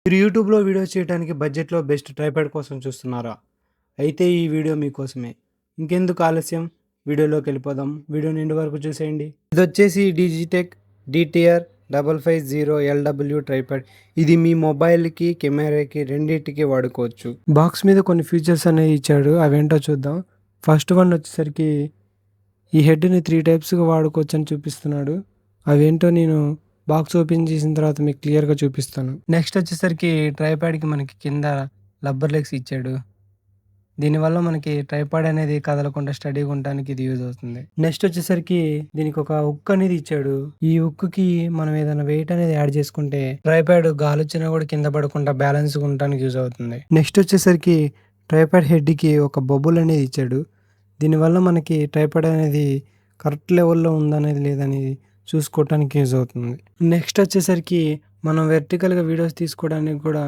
మీరు యూట్యూబ్‌లో వీడియోస్ చేయడానికి బడ్జెట్‌లో బెస్ట్ ట్రైపాడ్ కోసం చూస్తున్నారా? అయితే ఈ వీడియో మీకోసమే. ఇంకెందుకు ఆలస్యం వీడియోలోకెళ్ళిపోదాం. వీడియోని ఎండ్ వరకు చూసేయండి. ఇదొచ్చేసి డిజిటెక్ DTR 550 LW ట్రైపాడ్. ఇది మీ మొబైల్‌కి, కెమెరాకి రెండిటికి వాడుకోవచ్చు. బాక్స్ మీద కొన్ని ఫీచర్స్ అనేవి ఇచ్చాడు. అవేంటో చూద్దాం. ఫస్ట్ వన్ వచ్చేసరికి ఈ హెడ్‌ని 3 టైప్స్‌గా వాడుకోవచ్చని చూపిస్తున్నాడు. అవేంటో నేను బాక్స్ ఓపెన్ చేసిన తర్వాత మీకు క్లియర్‌గా చూపిస్తాను. నెక్స్ట్ వచ్చేసరికి ట్రైపాడ్‌కి మనకి కింద రబ్బర్ లెగ్స్ ఇచ్చాడు. దీనివల్ల మనకి ట్రైపాడ్ అనేది కదలకుండా స్టడీగా ఉండడానికి ఇది యూజ్ అవుతుంది. నెక్స్ట్ వచ్చేసరికి దీనికి ఒక హుక్ అనేది ఇచ్చాడు. ఈ హుక్‌కి మనం ఏదైనా వెయిట్ అనేది యాడ్ చేసుకుంటే ట్రైపాడ్ గాలొచ్చినా కూడా కింద పడకుండా బ్యాలెన్స్‌గా ఉండడానికి యూజ్ అవుతుంది. నెక్స్ట్ వచ్చేసరికి ట్రైపాడ్ హెడ్‌కి ఒక బబుల్ అనేది ఇచ్చాడు. దీనివల్ల మనకి ట్రైపాడ్ అనేది కరెక్ట్ లెవెల్‌లో ఉందనేది లేదనేది చూసుకోవటానికి యూజ్ అవుతుంది. నెక్స్ట్ వచ్చేసరికి మనం వెర్టికల్‌గా వీడియోస్ తీసుకోవడానికి కూడా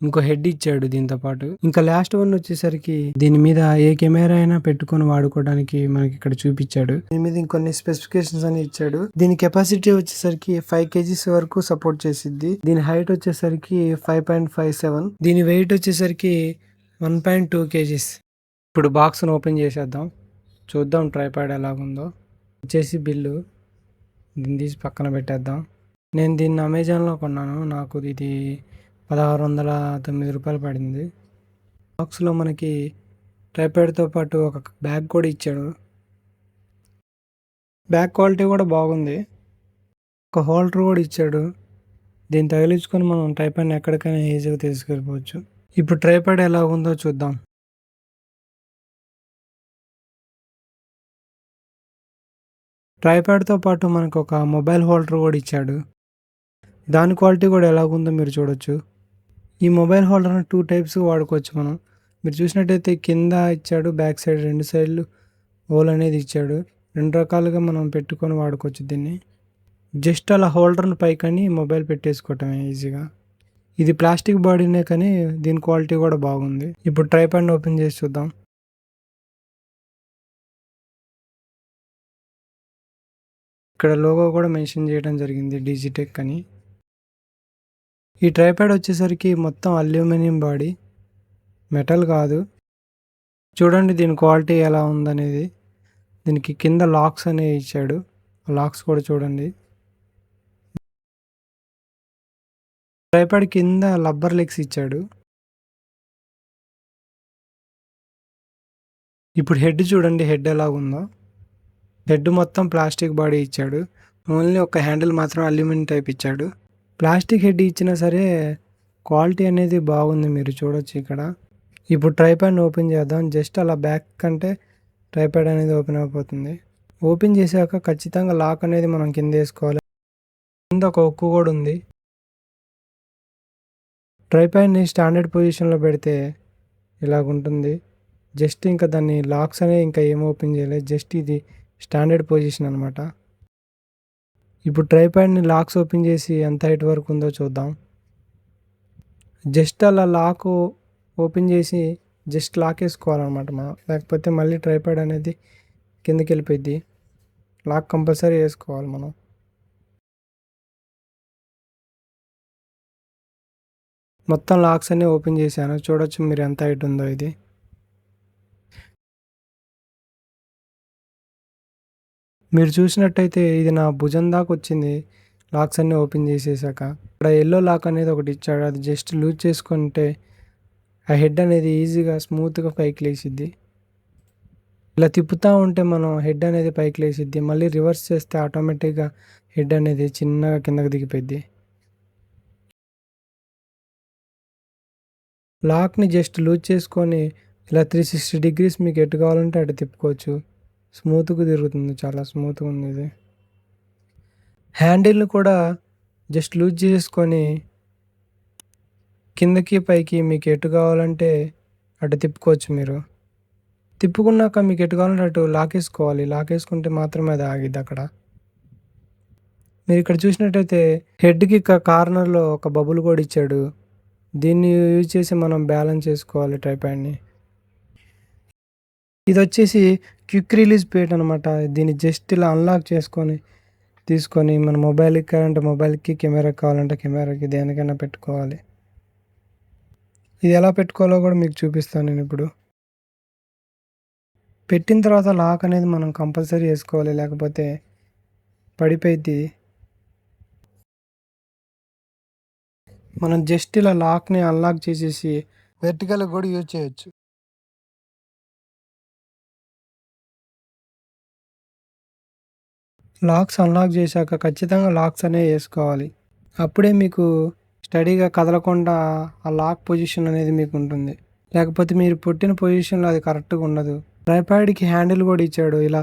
ఇంకో హెడ్ ఇచ్చాడు దీంతో పాటు. ఇంకా లాస్ట్ వన్ వచ్చేసరికి దీని మీద ఏ కెమెరా అయినా పెట్టుకొని వాడుకోవడానికి మనకి ఇక్కడ చూపించాడు. దీని మీద ఇంకొన్ని స్పెసిఫికేషన్స్ అని ఇచ్చాడు. దీని కెపాసిటీ వచ్చేసరికి 5 కేజీస్ వరకు సపోర్ట్ చేసిద్ది. దీని హైట్ వచ్చేసరికి 5.57. దీని వెయిట్ వచ్చేసరికి 1.2 కేజీస్. ఇప్పుడు బాక్స్‌ని ఓపెన్ చేసేద్దాం. చూద్దాం ట్రైపాడ్ ఎలాగుందో. వచ్చేసి బిల్లు. దీన్ని తీసి పక్కన పెట్టేద్దాం. నేను దీన్ని అమెజాన్‌లో కొన్నాను. నాకు ఇది రూ. 1609 పడింది. బాక్స్‌లో మనకి ట్రైపాడ్‌తో పాటు ఒక బ్యాగ్ కూడా ఇచ్చాడు. బ్యాగ్ క్వాలిటీ కూడా బాగుంది. ఒక హోల్డర్ కూడా ఇచ్చాడు. దీన్ని తగిలించుకొని మనం ట్రైపాడ్‌ని ఎక్కడికైనా ఈజీగా తీసుకెళ్ళిపోవచ్చు. ఇప్పుడు ట్రైపాడ్ ఎలా ఉందో చూద్దాం. ట్రైపాడ్‌తో పాటు మనకు ఒక మొబైల్ హోల్డర్ కూడా ఇచ్చాడు. దాని క్వాలిటీ కూడా ఎలాగుందో మీరు చూడొచ్చు. ఈ మొబైల్ హోల్డర్‌ని 2 టైప్స్‌గా వాడుకోవచ్చు మనం. మీరు చూసినట్టయితే కింద ఇచ్చాడు. బ్యాక్ సైడ్ 2 సైడ్‌లు హోల్ అనేది ఇచ్చాడు. 2 రకాలుగా మనం పెట్టుకొని వాడుకోవచ్చు దీన్ని. జస్ట్ అలా హోల్డర్‌ని పైకని మొబైల్ పెట్టేసుకోవటమే ఈజీగా. ఇది ప్లాస్టిక్ బాడీనే కానీ దీని క్వాలిటీ కూడా బాగుంది. ఇప్పుడు ట్రైపాడ్‌ని ఓపెన్ చేసి చూద్దాం. ఇక్కడ లోగో కూడా మెన్షన్ చేయడం జరిగింది డిజిటెక్ అని. ఈ ట్రైపాడ్ వచ్చేసరికి మొత్తం అల్యూమినియం బాడీ. మెటల్ కాదు. చూడండి దీని క్వాలిటీ ఎలా ఉందనేది. దీనికి కింద లాక్స్ అనేవి ఇచ్చాడు. లాక్స్ కూడా చూడండి. ట్రైపాడ్ కింద రబ్బర్ లెగ్స్ ఇచ్చాడు. ఇప్పుడు హెడ్ చూడండి హెడ్ ఎలాగుందో. హెడ్ మొత్తం ప్లాస్టిక్ బాడీ ఇచ్చాడు. ఓన్లీ ఒక హ్యాండిల్ మాత్రం అల్యూమినియం టైప్ ఇచ్చాడు. ప్లాస్టిక్ హెడ్ ఇచ్చినా సరే క్వాలిటీ అనేది బాగుంది మీరు చూడొచ్చు ఇక్కడ. ఇప్పుడు ట్రైపాడ్ని ఓపెన్ చేద్దాం. జస్ట్ అలా బ్యాక్ కంటే ట్రైపాడ్ అనేది ఓపెన్ అయిపోతుంది. ఓపెన్ చేశాక ఖచ్చితంగా లాక్ అనేది మనం కింద వేసుకోవాలి. కింద ఒక హుక్ కూడా ఉంది. ట్రైపాడ్ని స్టాండర్డ్ పొజిషన్లో పెడితే ఇలాగుంటుంది. జస్ట్ ఇంకా దాన్ని లాక్స్ అనేవి ఇంకా ఏం ఓపెన్ చేయలేదు. జస్ట్ ఇది స్టాండర్డ్ పొజిషన్ అనమాట. ఇప్పుడు ట్రైపాడ్ని లాక్స్ ఓపెన్ చేసి ఎంత హైట్ వరకు ఉందో చూద్దాం. జస్ట్ అలా లాక్ ఓపెన్ చేసి జస్ట్ లాక్ వేసుకోవాలన్నమాట మనం. లేకపోతే మళ్ళీ ట్రైపాడ్ అనేది కిందకి వెళ్ళిపోద్ది. లాక్ కంపల్సరీ వేసుకోవాలి మనం. మొత్తం లాక్స్ అన్నీ ఓపెన్ చేశాను. చూడొచ్చు మీరు ఎంత హైట్ ఉందో ఇది. మీరు చూసినట్టయితే ఇది నా భుజం దాకా వచ్చింది. లాక్స్ అన్నీ ఓపెన్ చేసేసాక. ఇక్కడ ఎల్లో లాక్ అనేది ఒకటి ఇచ్చాడు. అది జస్ట్ లూజ్ చేసుకుంటే ఆ హెడ్ అనేది ఈజీగా స్మూత్గా పైకి లేచిద్ది. ఇలా తిప్పుతూ ఉంటే మనం హెడ్ అనేది పైకి లేచిద్ది. మళ్ళీ రివర్స్ చేస్తే ఆటోమేటిక్గా హెడ్ అనేది చిన్నగా కిందకి దిగిపోద్ది. లాక్ని జస్ట్ లూజ్ చేసుకొని ఇలా 360 డిగ్రీస్ మీకు ఎటు కావాలంటే అటు తిప్పుకోవచ్చు. స్మూత్గా తిరుగుతుంది. చాలా స్మూత్గా ఉంది ఇది. హ్యాండిల్ని కూడా జస్ట్ లూజ్ చేసుకొని కిందకి పైకి మీకు ఎటు కావాలంటే అటు తిప్పుకోవచ్చు మీరు. తిప్పుకున్నాక మీకు ఎటు కావాలంటే అటు లాకేసుకోవాలి. లాకేసుకుంటే మాత్రమే అది ఆగిద్ది అక్కడ. మీరు ఇక్కడ చూసినట్టయితే హెడ్కి కార్నర్లో ఒక బబుల్ కూడా ఇచ్చాడు. దీన్ని యూజ్ చేసి మనం బ్యాలెన్స్ చేసుకోవాలి ట్రైపాడ్ని. ఇది వచ్చేసి క్విక్ రిలీజ్ ప్లేట్ అనమాట. దీన్ని జస్ట్ ఇలా అన్లాక్ చేసుకొని తీసుకొని మన మొబైల్కి కావాలంటే మొబైల్కి, కెమెరాకి కావాలంటే కెమెరాకి దేనికైనా పెట్టుకోవాలి. ఇది ఎలా పెట్టుకోవాలో కూడా మీకు చూపిస్తాను నేను ఇప్పుడు. పెట్టిన తర్వాత లాక్ అనేది మనం కంపల్సరీ వేసుకోవాలి, లేకపోతే పడిపోయిద్ది. మనం జస్ట్ ఇలా లాక్ని అన్లాక్ చేసేసి వెర్టికల్ కూడా యూజ్ చేయొచ్చు. లాక్స్ అన్లాక్ చేశాక ఖచ్చితంగా లాక్స్ అనేవి వేసుకోవాలి. అప్పుడే మీకు స్టడీగా కదలకుండా ఆ లాక్ పొజిషన్ అనేది మీకు ఉంటుంది. లేకపోతే మీరు పుట్టిన పొజిషన్లో అది కరెక్ట్గా ఉండదు. ట్రైపాడ్కి హ్యాండిల్ కూడా ఇచ్చాడు. ఇలా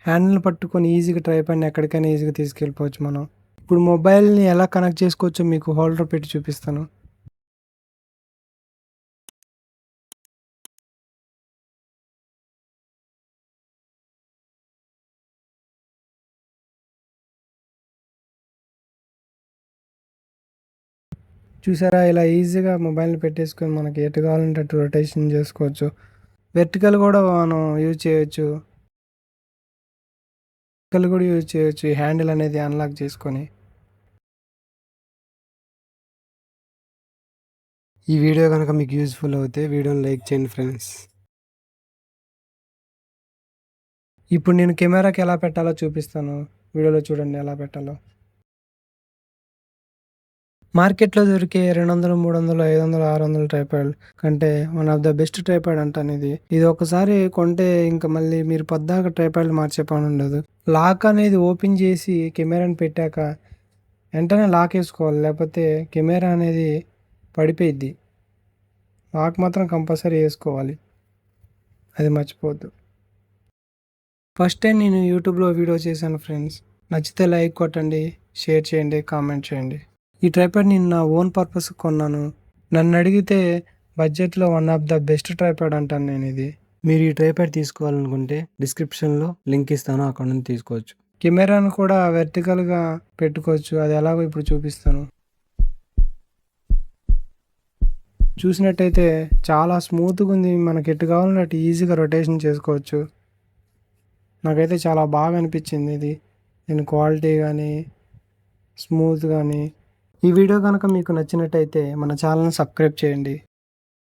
హ్యాండిల్ పట్టుకొని ఈజీగా ట్రైపాడ్ని ఎక్కడికైనా ఈజీగా తీసుకెళ్ళిపోవచ్చు మనం. ఇప్పుడు మొబైల్ని ఎలా కనెక్ట్ చేసుకోవచ్చో మీకు హోల్డర్ పెట్టి చూపిస్తాను. చూసారా, ఇలా ఈజీగా మొబైల్ని పెట్టేసుకొని మనకి ఎటు కావాలంటే అటు రొటేషన్ చేసుకోవచ్చు. వెర్టికల్ కూడా మనం యూజ్ చేయొచ్చు. వెర్టికల్ కూడా యూజ్ చేయొచ్చు ఈ హ్యాండిల్ అనేది అన్లాక్ చేసుకొని. ఈ వీడియో కనుక మీకు యూజ్ఫుల్ అవుతే వీడియోని లైక్ చేయండి ఫ్రెండ్స్. ఇప్పుడు నేను కెమెరాకి ఎలా పెట్టాలో చూపిస్తాను. వీడియోలో చూడండి ఎలా పెట్టాలో. మార్కెట్‌లో దొరికే 200, 300, 500, 600 ట్రైపాడ్ కంటే one of the best tripod అంటాను ఇది. ఇది ఒకసారి కొంటే ఇంక మళ్ళీ మీరు పద్దాక ట్రైపాడ్లు మార్చే పని ఉండదు. లాక్ అనేది ఓపెన్ చేసి కెమెరాని పెట్టాక వెంటనే లాక్ వేసుకోవాలి, లేకపోతే కెమెరా అనేది పడిపోయిద్ది. లాక్ మాత్రం కంపల్సరీ వేసుకోవాలి, అది మర్చిపోవద్దు. ఫస్ట్ టైం నేను యూట్యూబ్లో వీడియో చేశాను ఫ్రెండ్స్. నచ్చితే లైక్ కొట్టండి, షేర్ చేయండి, కామెంట్ చేయండి. ఈ ట్రైపాడ్ నేను నా ఓన్ పర్పస్ కొన్నాను. నన్ను అడిగితే బడ్జెట్లో one of the best tripod అంటాను నేను ఇది. మీరు ఈ ట్రైపాడ్ తీసుకోవాలనుకుంటే డిస్క్రిప్షన్లో లింక్ ఇస్తాను, అక్కడ నుంచి తీసుకోవచ్చు. కెమెరాను కూడా వెర్టికల్గా పెట్టుకోవచ్చు, అది ఎలాగో ఇప్పుడు చూపిస్తాను. చూసినట్టయితే చాలా స్మూత్గా ఉంది. మనకి ఎటు కావాలంటే అటు ఈజీగా రొటేషన్ చేసుకోవచ్చు. నాకైతే చాలా బాగా అనిపించింది ఇది. దీని క్వాలిటీ కానీ స్మూత్ కానీ. ఈ వీడియో కనుక మీకు నచ్చినట్టయితే మన ఛానల్ని సబ్స్క్రైబ్ చేయండి.